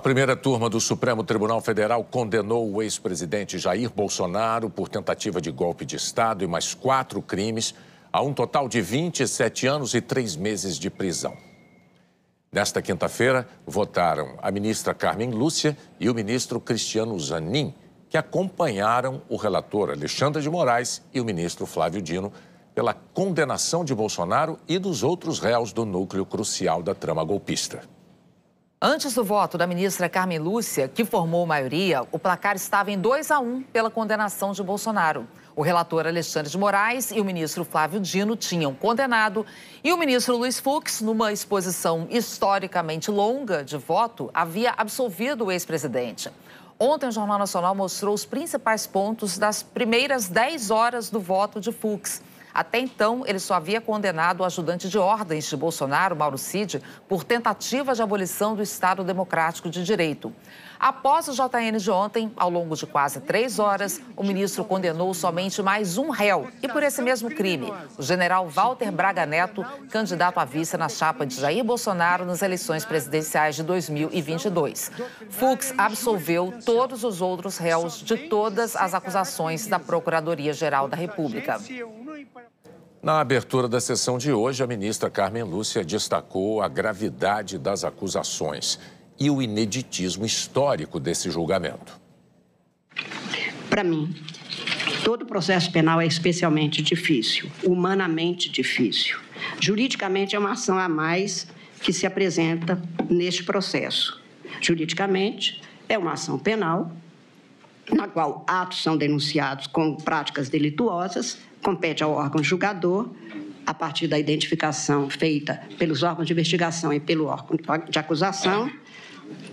primeira turma do Supremo Tribunal Federal condenou o ex-presidente Jair Bolsonaro por tentativa de golpe de Estado e mais 4 crimes, a um total de 27 anos e 3 meses de prisão. Nesta quinta-feira, votaram a ministra Carmen Lúcia e o ministro Cristiano Zanin, que acompanharam o relator Alexandre de Moraes e o ministro Flávio Dino pela condenação de Bolsonaro e dos outros réus do núcleo crucial da trama golpista. Antes do voto da ministra Carmen Lúcia, que formou maioria, o placar estava em 2-1 pela condenação de Bolsonaro. O relator Alexandre de Moraes e o ministro Flávio Dino tinham condenado e o ministro Luiz Fux, numa exposição historicamente longa de voto, havia absolvido o ex-presidente. Ontem, o Jornal Nacional mostrou os principais pontos das primeiras 10 horas do voto de Fux. Até então, ele só havia condenado o ajudante de ordens de Bolsonaro, Mauro Cid, por tentativa de abolição do Estado Democrático de Direito. Após o JN de ontem, ao longo de quase 3 horas, o ministro condenou somente mais um réu. E por esse mesmo crime, o general Walter Braga Neto, candidato a vice na chapa de Jair Bolsonaro nas eleições presidenciais de 2022. Fux absolveu todos os outros réus de todas as acusações da Procuradoria-Geral da República. Na abertura da sessão de hoje, a ministra Carmen Lúcia destacou a gravidade das acusações e o ineditismo histórico desse julgamento. Para mim, todo processo penal é especialmente difícil, humanamente difícil. Juridicamente, é uma ação a mais que se apresenta neste processo. Juridicamente, é uma ação penal na qual atos são denunciados como práticas delituosas, compete ao órgão julgador, a partir da identificação feita pelos órgãos de investigação e pelo órgão de acusação,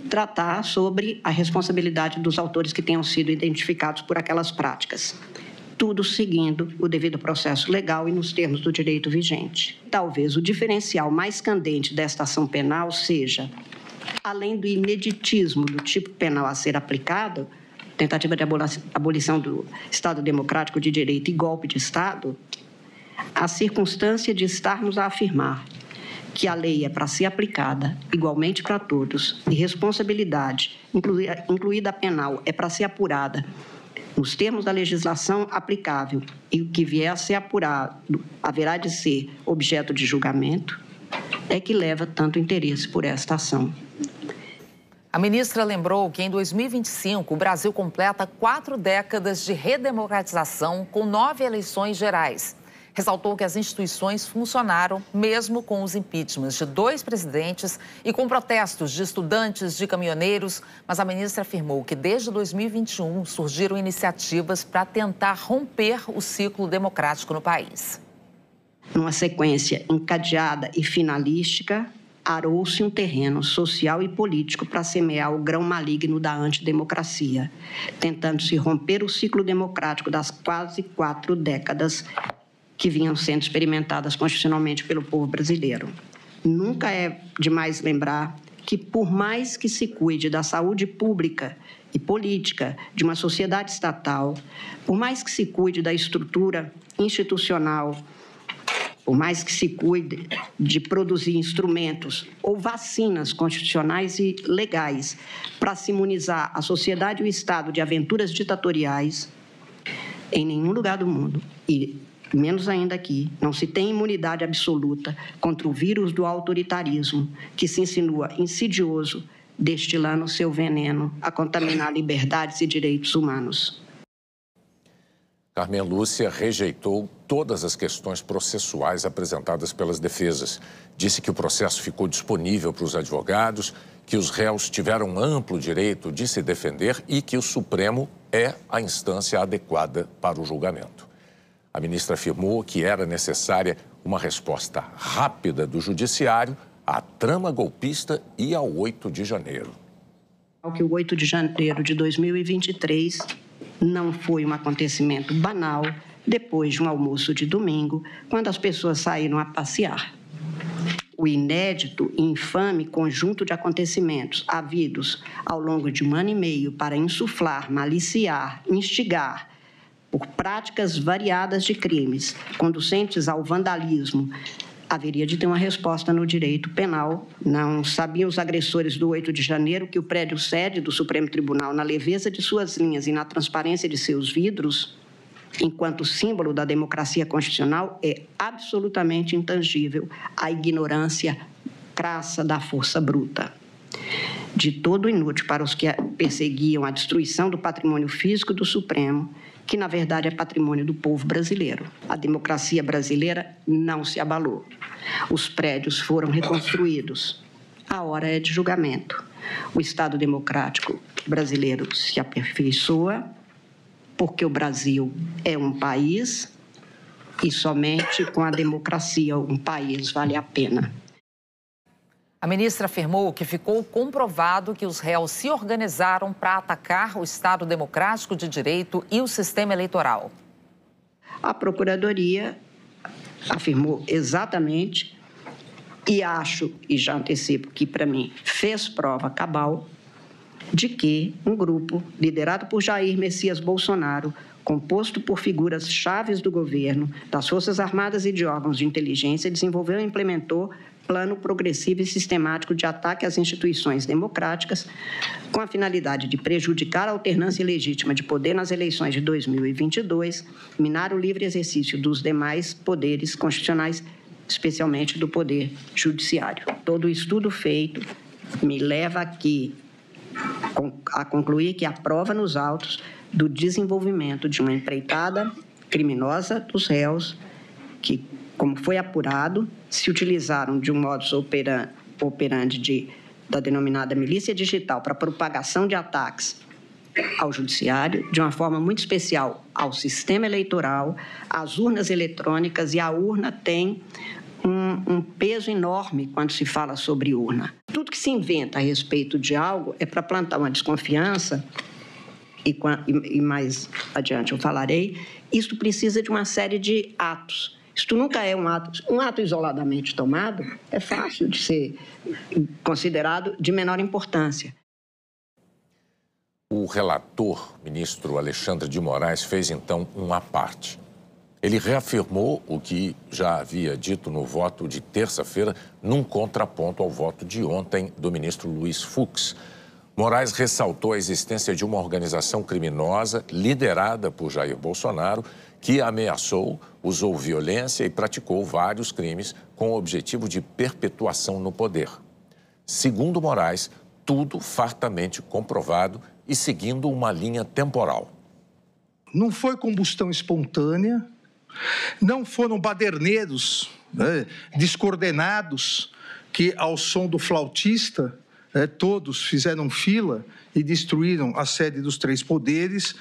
tratar sobre a responsabilidade dos autores que tenham sido identificados por aquelas práticas. Tudo seguindo o devido processo legal e nos termos do direito vigente. Talvez o diferencial mais candente desta ação penal seja, além do ineditismo do tipo penal a ser aplicado, tentativa de abolição do Estado Democrático de Direito e golpe de Estado, a circunstância de estarmos a afirmar que a lei é para ser aplicada igualmente para todos e responsabilidade, incluída a penal, é para ser apurada nos termos da legislação aplicável e o que vier a ser apurado haverá de ser objeto de julgamento, é que leva tanto interesse por esta ação. A ministra lembrou que em 2025 o Brasil completa 4 décadas de redemocratização com 9 eleições gerais. Ressaltou que as instituições funcionaram mesmo com os impeachments de 2 presidentes e com protestos de estudantes, de caminhoneiros, mas a ministra afirmou que desde 2021 surgiram iniciativas para tentar romper o ciclo democrático no país. Numa sequência encadeada e finalística, arou-se um terreno social e político para semear o grão maligno da antidemocracia, tentando-se romper o ciclo democrático das quase 4 décadas que vinham sendo experimentadas constitucionalmente pelo povo brasileiro. Nunca é demais lembrar que, por mais que se cuide da saúde pública e política de uma sociedade estatal, por mais que se cuide da estrutura institucional, por mais que se cuide de produzir instrumentos ou vacinas constitucionais e legais para se imunizar a sociedade e o Estado de aventuras ditatoriais, em nenhum lugar do mundo, e menos ainda aqui, não se tem imunidade absoluta contra o vírus do autoritarismo, que se insinua insidioso, destilando seu veneno a contaminar liberdades e direitos humanos. Carmen Lúcia rejeitou todas as questões processuais apresentadas pelas defesas. Disse que o processo ficou disponível para os advogados, que os réus tiveram amplo direito de se defender e que o Supremo é a instância adequada para o julgamento. A ministra afirmou que era necessária uma resposta rápida do Judiciário à trama golpista e ao 8 de janeiro. Que o 8 de janeiro de 2023 não foi um acontecimento banal depois de um almoço de domingo, quando as pessoas saíram a passear. O inédito e infame conjunto de acontecimentos havidos ao longo de 1 ano e meio para insuflar, maliciar, instigar, por práticas variadas de crimes, conducentes ao vandalismo, haveria de ter uma resposta no direito penal. Não sabiam os agressores do 8 de janeiro que o prédio sede do Supremo Tribunal, na leveza de suas linhas e na transparência de seus vidros, enquanto símbolo da democracia constitucional, é absolutamente intangível à ignorância crassa da força bruta. De todo inútil para os que perseguiam a destruição do patrimônio físico do Supremo, que, na verdade, é patrimônio do povo brasileiro. A democracia brasileira não se abalou. Os prédios foram reconstruídos. A hora é de julgamento. O Estado democrático brasileiro se aperfeiçoa, porque o Brasil é um país e somente com a democracia um país vale a pena. A ministra afirmou que ficou comprovado que os réus se organizaram para atacar o Estado Democrático de Direito e o sistema eleitoral. A Procuradoria afirmou exatamente, e acho, e já antecipo que, para mim, fez prova cabal, de que um grupo liderado por Jair Messias Bolsonaro, composto por figuras chaves do governo, das Forças Armadas e de órgãos de inteligência, desenvolveu e implementou plano progressivo e sistemático de ataque às instituições democráticas, com a finalidade de prejudicar a alternância legítima de poder nas eleições de 2022, minar o livre exercício dos demais poderes constitucionais, especialmente do poder judiciário. Todo o estudo feito me leva aqui a concluir que há prova nos autos do desenvolvimento de uma empreitada criminosa dos réus que, como foi apurado, se utilizaram de um modus operandi da denominada milícia digital para propagação de ataques ao judiciário, de uma forma muito especial ao sistema eleitoral, às urnas eletrônicas, e a urna tem um peso enorme quando se fala sobre urna. Tudo que se inventa a respeito de algo é para plantar uma desconfiança, e mais adiante eu falarei, isto precisa de uma série de atos. Isto nunca é um ato isoladamente tomado, é fácil de ser considerado de menor importância. O relator, ministro Alexandre de Moraes, fez então à parte. Ele reafirmou o que já havia dito no voto de terça-feira, num contraponto ao voto de ontem do ministro Luiz Fux. Moraes ressaltou a existência de uma organização criminosa liderada por Jair Bolsonaro, que ameaçou, usou violência e praticou vários crimes com o objetivo de perpetuação no poder. Segundo Moraes, tudo fartamente comprovado e seguindo uma linha temporal. Não foi combustão espontânea, não foram baderneiros, descoordenados que, ao som do flautista, todos fizeram fila e destruíram a sede dos três poderes.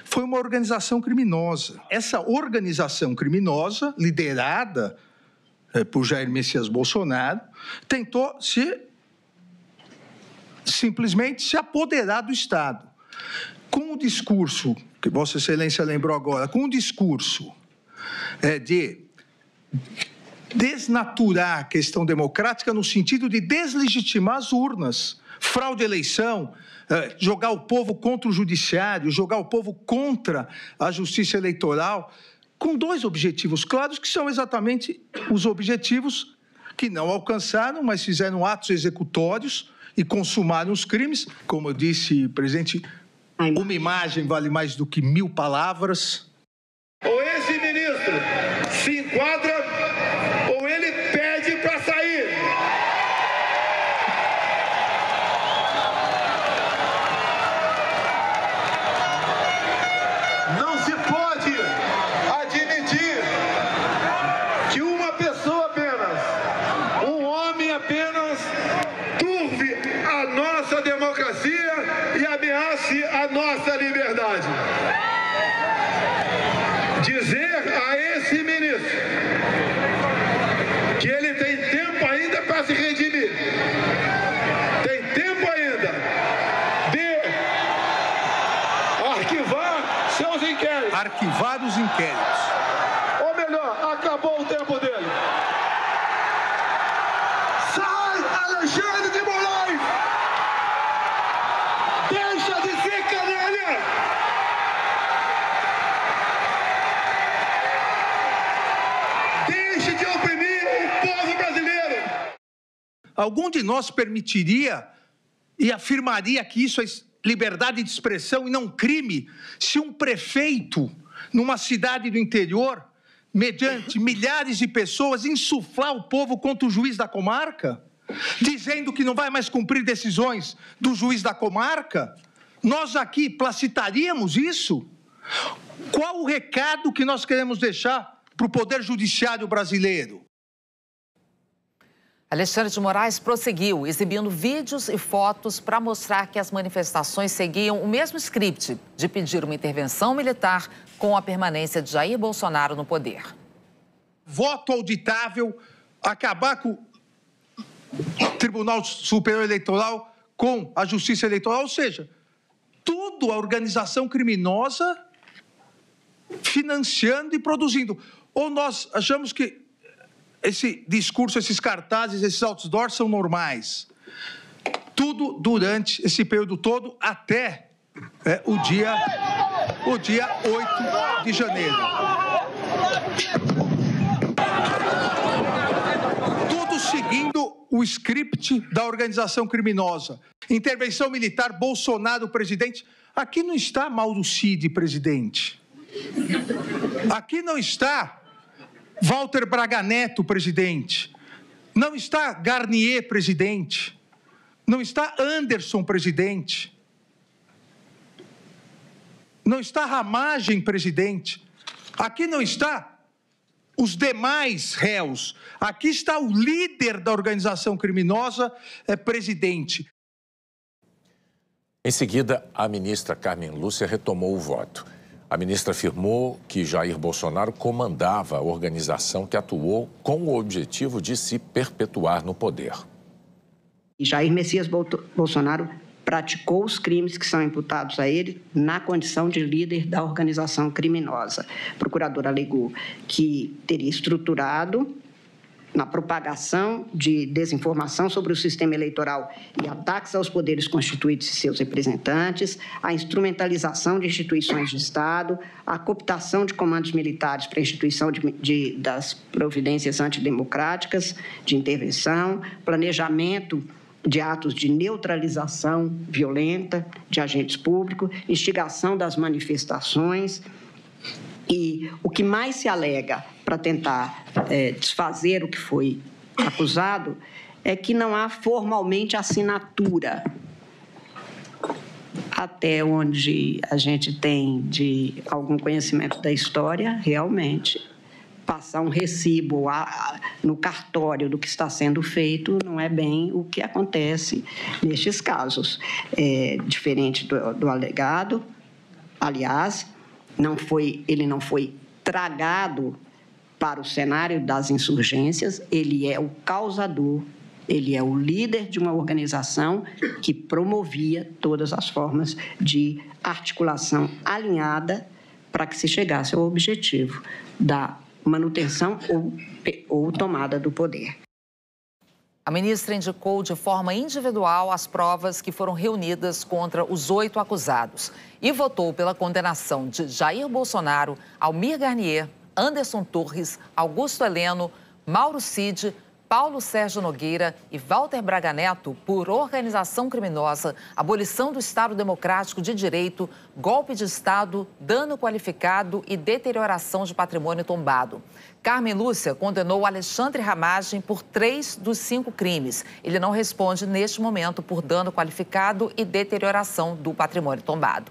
Foi uma organização criminosa. Essa organização criminosa, liderada por Jair Messias Bolsonaro, tentou simplesmente se apoderar do Estado. Com o discurso, que Vossa Excelência lembrou agora, com o discurso de desnaturar a questão democrática no sentido de deslegitimar as urnas, fraude à eleição, jogar o povo contra o judiciário, jogar o povo contra a justiça eleitoral, com dois objetivos claros, que são exatamente os objetivos que não alcançaram, mas fizeram atos executórios e consumaram os crimes. Como eu disse, presidente, uma imagem vale mais do que 1000 palavras. Ou esse ministro se enquadra, ou ele pede para sair. Não se pode admitir que uma pessoa apenas, um homem apenas, turve a nossa democracia e ameace a nossa liberdade. Dizer a esse ministro que ele tem tempo ainda para se redimir, tem tempo ainda de arquivar seus inquéritos. Arquivar os inquéritos. Ou melhor, acabou o tempo dele. Sai, Alexandre de Moraes! Deixa de ser canalha! Algum de nós permitiria e afirmaria que isso é liberdade de expressão e não crime se um prefeito, numa cidade do interior, mediante milhares de pessoas, insuflar o povo contra o juiz da comarca, dizendo que não vai mais cumprir decisões do juiz da comarca? Nós aqui placitaríamos isso? Qual o recado que nós queremos deixar para o Poder Judiciário brasileiro? Alexandre de Moraes prosseguiu, exibindo vídeos e fotos para mostrar que as manifestações seguiam o mesmo script de pedir uma intervenção militar com a permanência de Jair Bolsonaro no poder. Voto auditável, acabar com o Tribunal Superior Eleitoral, com a Justiça Eleitoral, ou seja, tudo a organização criminosa financiando e produzindo. Ou nós achamos que esse discurso, esses cartazes, esses outdoors são normais. Tudo durante esse período todo até o dia 8 de janeiro. Tudo seguindo o script da organização criminosa. Intervenção militar, Bolsonaro, presidente. Aqui não está Mauro Cid, presidente. Aqui não está Walter Braga Neto, presidente. Não está Garnier, presidente. Não está Anderson, presidente. Não está Ramagem, presidente. Aqui não está os demais réus. Aqui está o líder da organização criminosa, presidente. Em seguida, a ministra Carmen Lúcia retomou o voto. A ministra afirmou que Jair Bolsonaro comandava a organização que atuou com o objetivo de se perpetuar no poder. Jair Messias Bolsonaro praticou os crimes que são imputados a ele na condição de líder da organização criminosa. O procurador alegou que teria estruturado na propagação de desinformação sobre o sistema eleitoral e ataques aos poderes constituídos e seus representantes, a instrumentalização de instituições de Estado, a cooptação de comandos militares para a instituição das providências antidemocráticas de intervenção, planejamento de atos de neutralização violenta de agentes públicos, instigação das manifestações. E o que mais se alega para tentar desfazer o que foi acusado é que não há formalmente assinatura. Até onde a gente tem de algum conhecimento da história, realmente, passar um recibo no cartório do que está sendo feito não é bem o que acontece nestes casos. É diferente do alegado, aliás, ele não foi tragado para o cenário das insurgências, ele é o causador, ele é o líder de uma organização que promovia todas as formas de articulação alinhada para que se chegasse ao objetivo da manutenção ou tomada do poder. A ministra indicou de forma individual as provas que foram reunidas contra os 8 acusados e votou pela condenação de Jair Bolsonaro, Almir Garnier, Anderson Torres, Augusto Heleno, Mauro Cid, Paulo Sérgio Nogueira e Walter Braga Neto por organização criminosa, abolição do Estado Democrático de Direito, golpe de Estado, dano qualificado e deterioração de patrimônio tombado. Carmen Lúcia condenou Alexandre Ramagem por 3 dos 5 crimes. Ele não responde neste momento por dano qualificado e deterioração do patrimônio tombado.